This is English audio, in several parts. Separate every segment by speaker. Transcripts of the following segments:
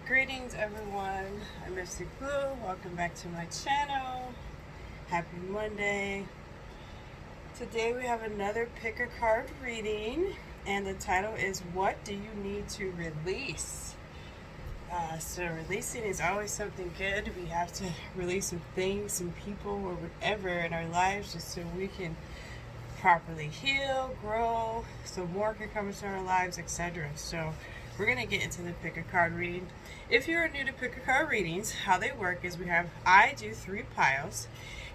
Speaker 1: Greetings everyone, I'm Mystic Blue. Welcome back to my channel. Happy Monday. Today we have another pick a card reading, and the title is What Do You Need to Release? So releasing is always something good. We have to release some things, some people, or whatever in our lives just so we can properly heal, grow, so more can come into our lives, etc. So we're going to get into the pick a card reading. If you're new to pick a card readings, how they work is I do 3 piles,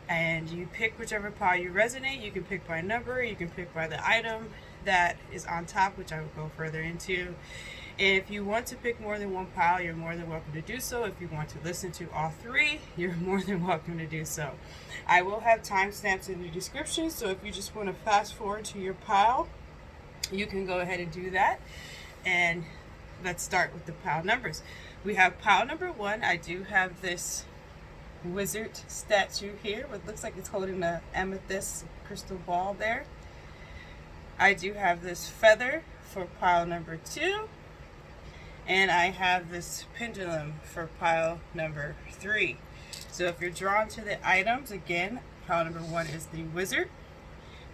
Speaker 1: and you pick whichever pile you resonate. You can pick by number, you can pick by the item that is on top, which I will go further into. If you want to pick more than one pile, you're more than welcome to do so. If you want to listen to all 3, you're more than welcome to do so. I will have timestamps in the description, so if you just want to fast forward to your pile, you can go ahead and do that. And let's start with the pile numbers. We have pile number 1. I do have this wizard statue here, what looks like it's holding an amethyst crystal ball there. I do have this feather for pile number 2. And I have this pendulum for pile number 3. So if you're drawn to the items, again, pile number 1 is the wizard,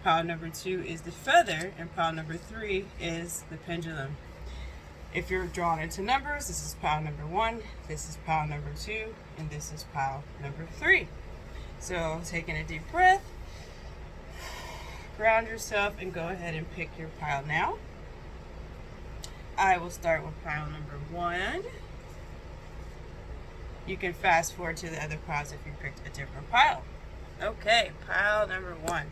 Speaker 1: pile number 2 is the feather, and pile number 3 is the pendulum. If you're drawn into numbers, this is pile number 1, this is pile number 2, and this is pile number 3. So taking a deep breath, ground yourself, and go ahead and pick your pile now. I will start with pile number 1. You can fast forward to the other piles if you picked a different pile. Okay, pile number 1.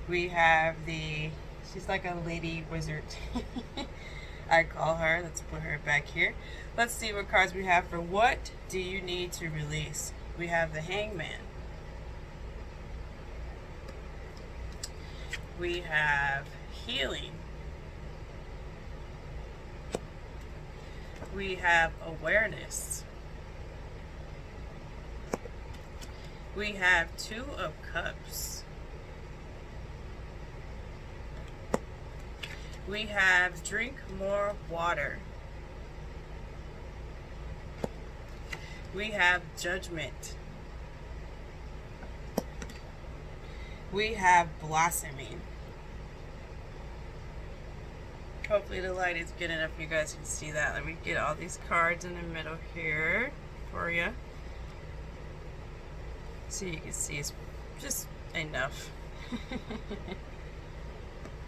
Speaker 1: We have she's like a lady wizard. I call her. Let's put her back here. Let's see what cards we have for what do you need to release. We have the Hangman. We have healing. We have awareness. We have 2 of Cups. We have drink more water. We have judgment. We have blossoming. Hopefully the light is good enough you guys can see that. Let me get all these cards in the middle here for you, so you can see it's just enough.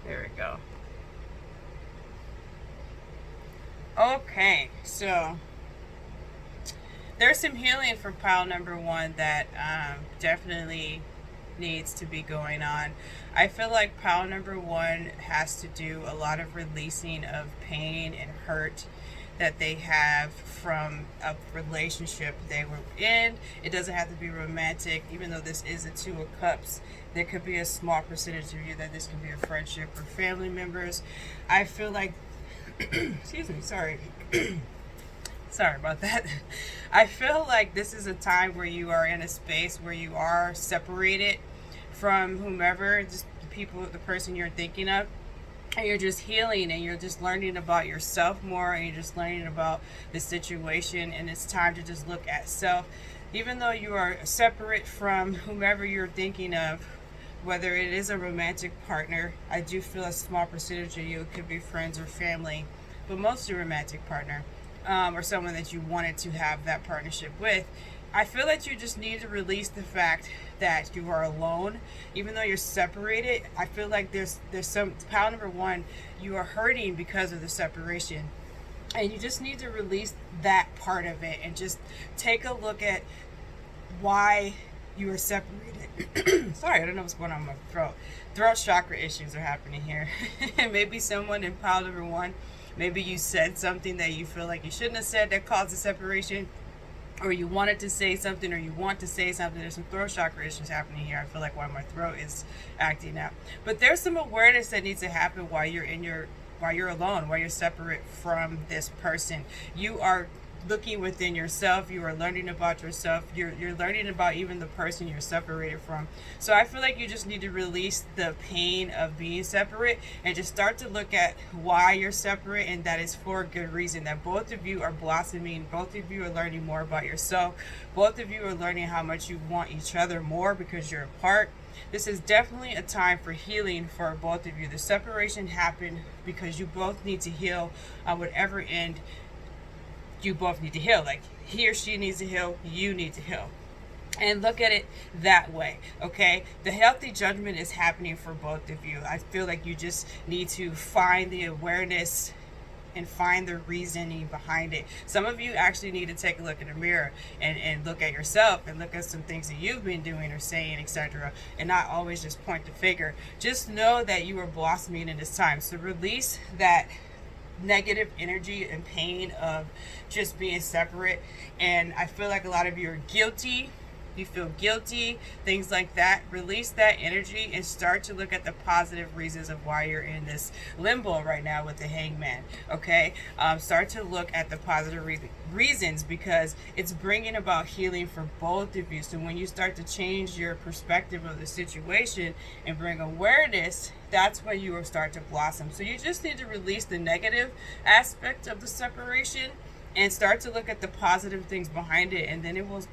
Speaker 1: There we go. Okay, so there's some healing for pile number 1 that definitely needs to be going on. I feel like pile number 1 has to do a lot of releasing of pain and hurt that they have from a relationship they were in. It doesn't have to be romantic, even though this is a 2 of Cups. There could be a small percentage of you that this could be a friendship or family members. I feel like excuse me, sorry. Sorry about that. I feel like this is a time where you are in a space where you are separated from whomever, just the person you're thinking of, and you're just healing, and you're just learning about yourself more, and you're just learning about the situation, and it's time to just look at self. Even though you are separate from whomever you're thinking of, whether it is a romantic partner, I do feel a small percentage of you could be friends or family, but mostly a romantic partner, or someone that you wanted to have that partnership with. I feel that you just need to release the fact that you are alone, even though you're separated. I feel like there's some pile number 1, you are hurting because of the separation, and you just need to release that part of it and just take a look at why you are separated. Sorry, I don't know what's going on with my throat chakra issues are happening here. Maybe someone in pile number 1, maybe you said something that you feel like you shouldn't have said that caused a separation, or you wanted to say something, or you want to say something. There's some throat chakra issues happening here. I feel like why my throat is acting out. But there's some awareness that needs to happen while you're alone, while you're separate from this person. You are looking within yourself. You are learning about yourself. You're learning about even the person you're separated from. So I feel like you just need to release the pain of being separate and just start to look at why you're separate, and that is for a good reason. That both of you are blossoming. Both of you are learning more about yourself. Both of you are learning how much you want each other more because you're apart. This is definitely a time for healing for both of you. The separation happened because you both need to heal on whatever end you both need to heal. Like he or she needs to heal, you need to heal. And look at it that way, okay? The healthy judgment is happening for both of you. I feel like you just need to find the awareness and find the reasoning behind it. Some of you actually need to take a look in the mirror and look at yourself and look at some things that you've been doing or saying, etc., and not always just point the finger. Just know that you are blossoming in this time. So release that negative energy and pain of just being separate. And I feel like a lot of you are guilty. You feel guilty, things like that. Release that energy and start to look at the positive reasons of why you're in this limbo right now with the hangman. Okay, start to look at the positive reasons, because it's bringing about healing for both of you. So when you start to change your perspective of the situation and bring awareness, that's when you will start to blossom. So you just need to release the negative aspect of the separation and start to look at the positive things behind it, and then it will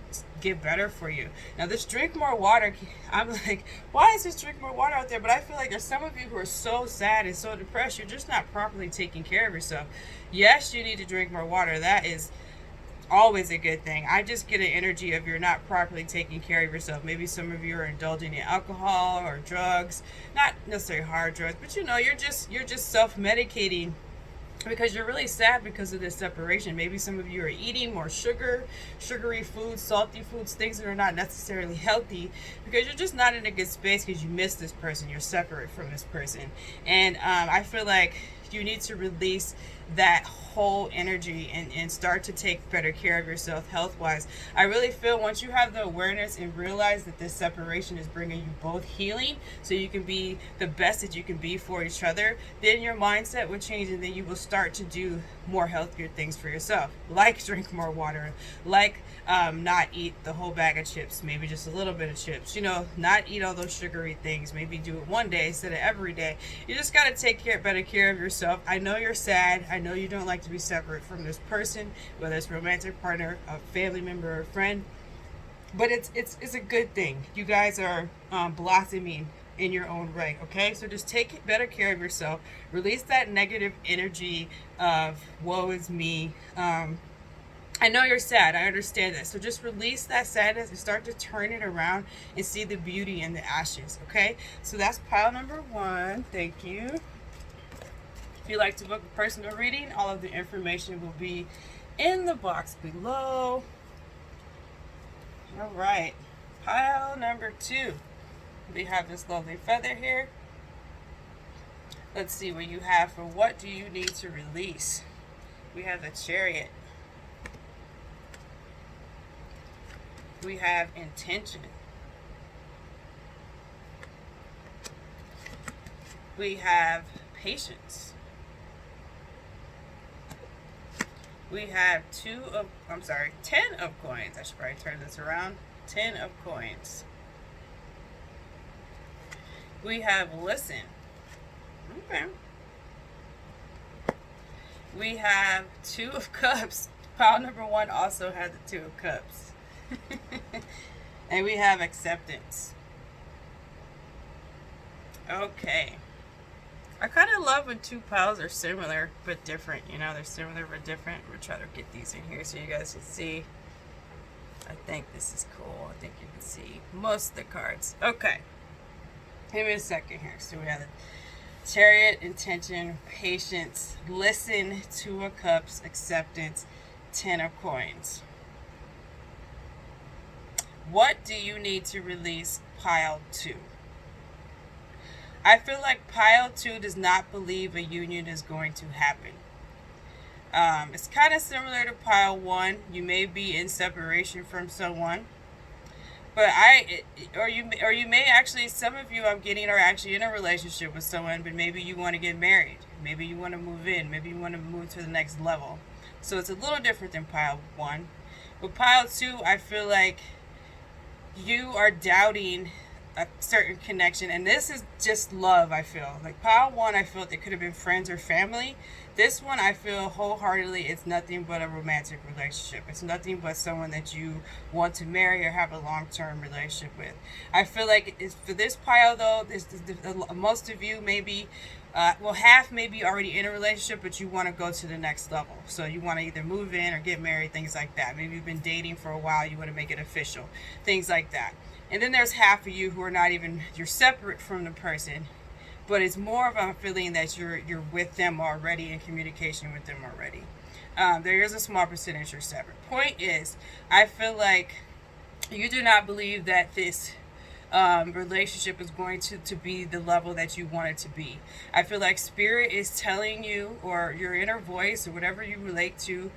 Speaker 1: get better for you. Now this drink more water, I'm like, why is this drink more water out there? But I feel like there's some of you who are so sad and so depressed, you're just not properly taking care of yourself. Yes, you need to drink more water. That is always a good thing. I just get an energy of you're not properly taking care of yourself. Maybe some of you are indulging in alcohol or drugs, not necessarily hard drugs, but you're just self-medicating because you're really sad because of this separation. Maybe some of you are eating more sugary foods, salty foods, things that are not necessarily healthy because you're just not in a good space because you miss this person. You're separate from this person. And I feel like you need to release that whole energy and start to take better care of yourself health-wise. I really feel once you have the awareness and realize that this separation is bringing you both healing so you can be the best that you can be for each other, then your mindset will change, and then you will start to do more healthier things for yourself, like drink more water, like not eat the whole bag of chips, maybe just a little bit of chips, not eat all those sugary things, maybe do it one day instead of every day. You just got to take better care of yourself. I know you're sad. I know you don't like to be separate from this person, whether it's a romantic partner, a family member, or a friend, but it's a good thing. You guys are blossoming in your own right, okay? So just take better care of yourself. Release that negative energy of woe is me. I know you're sad. I understand that. So just release that sadness and start to turn it around and see the beauty in the ashes, okay? So that's pile number 1. Thank you. If you'd like to book a personal reading, all of the information will be in the box below. All right, pile number 2. We have this lovely feather here. Let's see what you have for what do you need to release. We have the Chariot. We have intention. We have patience. We have 10 of coins. I should probably turn this around. 10 of coins. We have listen. Okay. We have 2 of cups. Pile number 1 also has the 2 of cups. And we have acceptance. Okay. I kind of love when 2 piles are similar but different. They're similar but different. We'll try to get these in here so you guys can see. I think this is cool. I think you can see most of the cards. Okay. Give me a second here. So we have the Chariot, intention, patience, listen, 2 of cups, acceptance, 10 of coins. What do you need to release, pile 2? I feel like pile 2 does not believe a union is going to happen. It's kind of similar to pile 1. You may be in separation from someone, but you may actually, some of you I'm getting are actually in a relationship with someone, but maybe you want to get married. Maybe you want to move in. Maybe you want to move to the next level. So it's a little different than pile 1. With pile 2, I feel like you are doubting a certain connection, and this is just love. I feel like pile 1, I feel it could have been friends or family. This one, I feel wholeheartedly it's nothing but a romantic relationship. It's nothing but someone that you want to marry or have a long-term relationship with. I feel like it's, for this pile though, most of you maybe, well, half maybe already in a relationship, but you want to go to the next level. So you want to either move in or get married, things like that. Maybe you've been dating for a while, you want to make it official, things like that. And then there's half of you who are not even, you're separate from the person, but it's more of a feeling that you're with them already, in communication with them already. There is a small percentage you're separate. Point is, I feel like you do not believe that this relationship is going to be the level that you want it to be. I feel like spirit is telling you, or your inner voice, or whatever you relate to,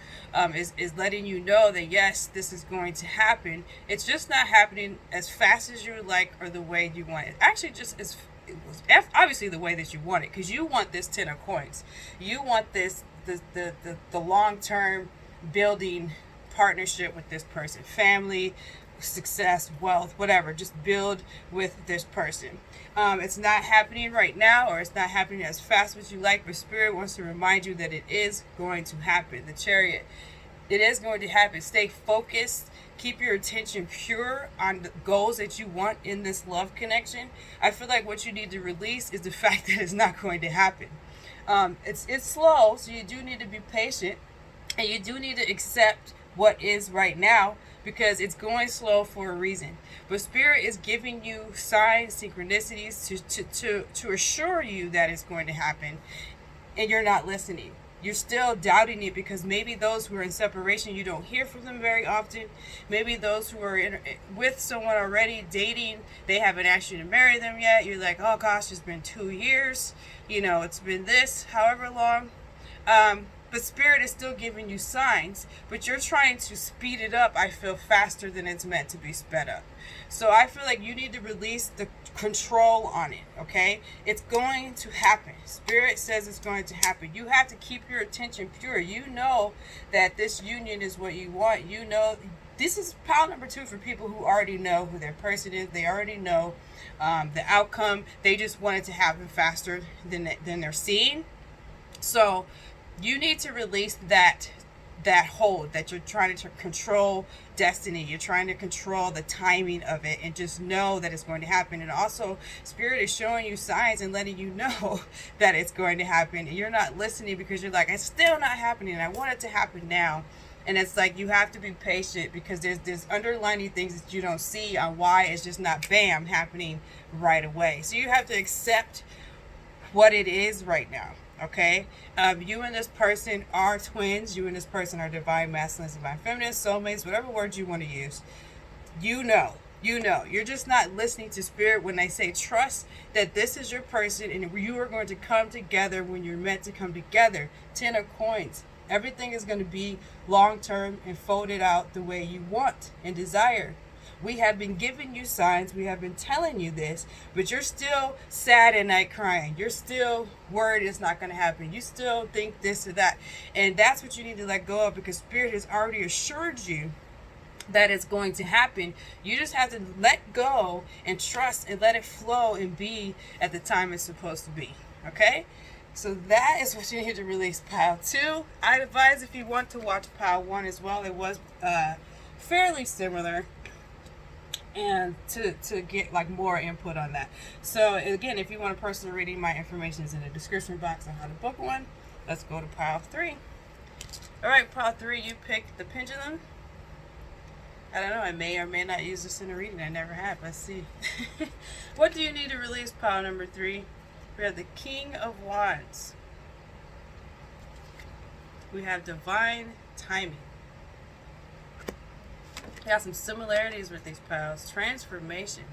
Speaker 1: is letting you know that yes, this is going to happen. It's just not happening as fast as you would like or the way you want it. Actually, just as it was obviously the way that you want it, because you want this 10 of coins. You want this the long term building partnership with this person, family, success, wealth, whatever. Just build with this person. It's not happening right now, or it's not happening as fast as you like, but spirit wants to remind you that it is going to happen. The Chariot, it is going to happen. Stay focused. Keep your attention pure on the goals that you want in this love connection. I feel like what you need to release is the fact that it's not going to happen. It's slow, so you do need to be patient, and you do need to accept what is right now, because it's going slow for a reason. But spirit is giving you signs, synchronicities to assure you that it's going to happen, and you're not listening. You're still doubting it because maybe those who are in separation, you don't hear from them very often. Maybe those who are with someone already dating, they haven't asked you to marry them yet. You're like, oh gosh, it's been 2 years. It's been this, however long. But spirit is still giving you signs, but you're trying to speed it up, I feel, faster than it's meant to be sped up. So I feel like you need to release the control on it, okay? It's going to happen. Spirit says it's going to happen. You have to keep your attention pure. You know that this union is what you want. This is pile number 2 for people who already know who their person is. They already know the outcome. They just want it to happen faster than they're seeing. So you need to release that hold that you're trying to control destiny. You're trying to control the timing of it, and just know that it's going to happen. And also, spirit is showing you signs and letting you know that it's going to happen, and you're not listening because you're like, it's still not happening. I want it to happen now. And it's like, you have to be patient, because there's underlining things that you don't see on why it's just not bam happening right away. So you have to accept what it is right now. Okay, you and this person are twins. You and this person are divine masculine, divine feminine, soulmates, whatever words you want to use. You're just not listening to spirit when they say trust that this is your person, and you are going to come together when you're meant to come together. 10 of coins. Everything is going to be long term and folded out the way you want and desire. We have been giving you signs. We have been telling you this, but you're still sad at night crying. You're still worried it's not going to happen. You still think this or that. And that's what you need to let go of, because spirit has already assured you that it's going to happen. You just have to let go and trust and let it flow and be at the time it's supposed to be. Okay? So that is what you need to release pile 2. I advise, if you want to watch pile 1 as well, it was fairly similar, and to get like more input on that. So again, if you want a personal reading, my information is in the description box on how to book one. Let's go to pile 3. All right, pile 3, you picked the Pendulum. I don't know, I may or may not use this in a reading. I never have. Let's see. What do you need to release, pile number 3? We have the King of Wands. We have divine timing. We got some similarities with these piles. Transformation.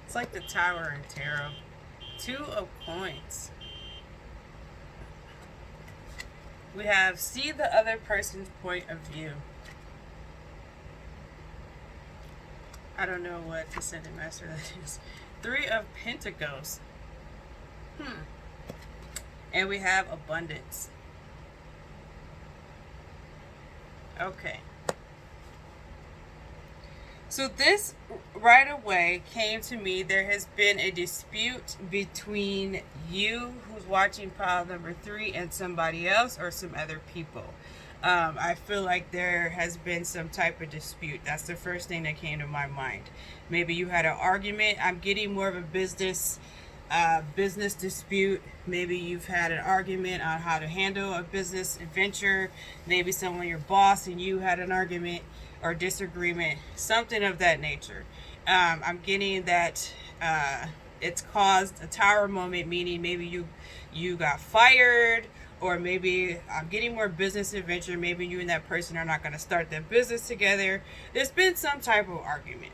Speaker 1: It's like the Tower in Tarot. 2 of Coins. We have see the other person's point of view. I don't know what Descendant Master that is. 3 of Pentacles. And we have Abundance. Okay. So this right away came to me. There has been a dispute between you, who's watching pile number 3, and somebody else or some other people. I feel like there has been some type of dispute. That's the first thing that came to my mind. Maybe you had an argument. I'm getting more of a business dispute. Maybe you've had an argument on how to handle a business adventure. Maybe someone, your boss, and you had an argument or disagreement, something of that nature. I'm getting that it's caused a tower moment, meaning maybe you got fired, or maybe I'm getting more business adventure. Maybe you and that person are not going to start that business together. There's been some type of argument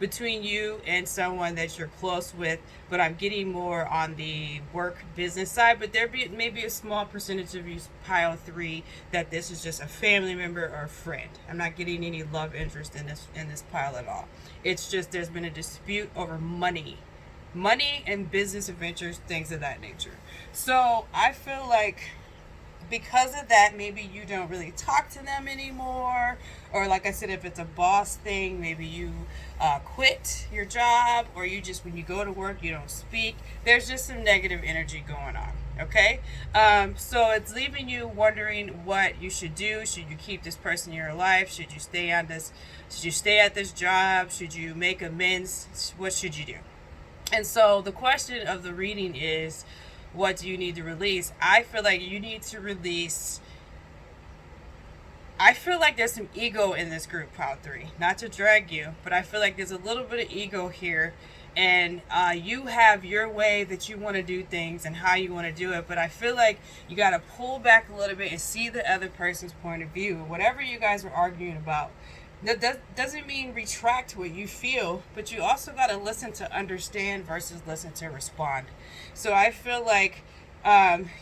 Speaker 1: between you and someone that you're close with, but I'm getting more on the work business side. But there be maybe a small percentage of you, pile 3, that this is just a family member or a friend. I'm not getting any love interest in this pile at all. It's just there's been a dispute over money and business adventures, things of that nature. So I feel like because of that, maybe you don't really talk to them anymore. Or like I said, if it's a boss thing, maybe you quit your job, or you just, when you go to work, you don't speak. There's just some negative energy going on. Okay, so it's leaving you wondering what you should do. Should you keep this person in your life? Should you stay on this? Should you stay at this job? Should you make amends? What should you do? And so the question of the reading is, what do you need to release? I feel like you need to release. I feel like there's some ego in this group, pile 3. Not to drag you, but I feel like there's a little bit of ego here. And you have your way that you want to do things and how you want to do it. But I feel like you got to pull back a little bit and see the other person's point of view. Whatever you guys are arguing about, that doesn't mean retract what you feel, but you also got to listen to understand versus listen to respond. So I feel like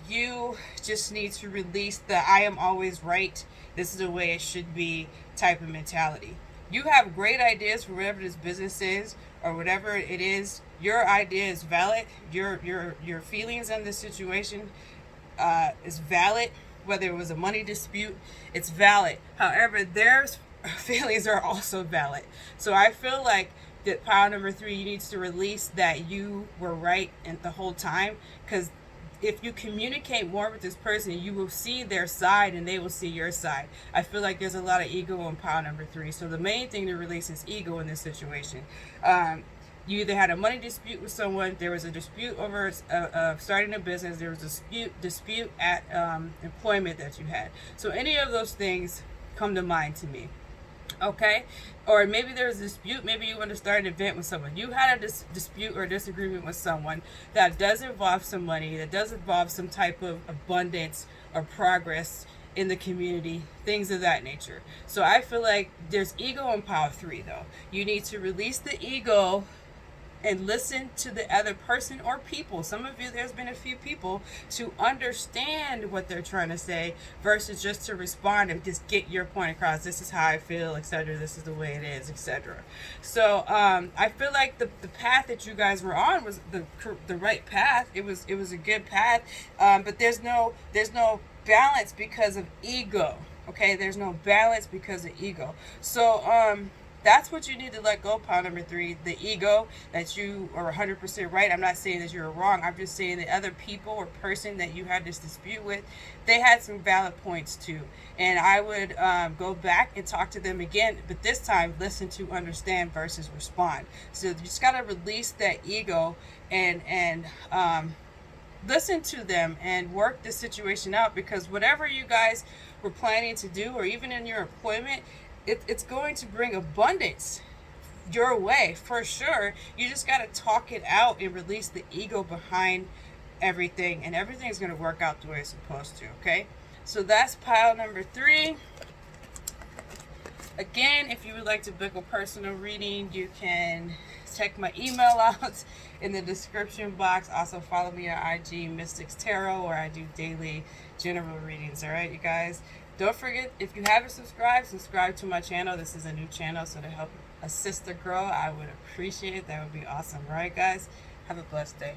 Speaker 1: you just need to release the I am always right, this is the way it should be type of mentality. You have great ideas for whatever this business is or whatever it is. Your idea is valid. Your feelings on this situation is valid. Whether it was a money dispute, it's valid. However, there's feelings are also valid. So I feel like that pile number 3, you need to release that you were right and the whole time, because if you communicate more with this person, you will see their side and they will see your side. I feel like there's a lot of ego on pile number 3. So the main thing to release is ego in this situation. You either had a money dispute with someone, there was a dispute over starting a business, there was a dispute at employment that you had. So any of those things come to mind to me. Okay, or maybe there's a dispute. Maybe you want to start an event with someone. You had a dispute or disagreement with someone that does involve some money, that does involve some type of abundance or progress in the community, things of that nature. So I feel like there's ego in pile 3, though. You need to release the ego and listen to the other person or people. Some of you, there's been a few people, to understand what they're trying to say versus just to respond and just get your point across. This is how I feel, etc. This is the way it is, etc. So I feel like the path that you guys were on was the right path. It was a good path, but there's no balance because of ego. Okay, there's no balance because of ego. So that's what you need to let go, pile number 3. The ego that you are 100% right. I'm not saying that you're wrong. I'm just saying that other people or person that you had this dispute with, they had some valid points too. And I would go back and talk to them again, but this time listen to understand versus respond. So you just got to release that ego and listen to them and work the situation out, because whatever you guys were planning to do, or even in your employment, it's going to bring abundance your way for sure. You just got to talk it out and release the ego behind everything, and everything's going to work out the way it's supposed to. Okay, so that's pile number 3. Again, if you would like to book a personal reading, you can check my email out in the description box. Also follow me on IG, Mystics Tarot, where I do daily general readings. All right, you guys, don't forget, if you haven't subscribe to my channel. This is a new channel, so to help assist the grow, I would appreciate it. That would be awesome. All right, guys, have a blessed day.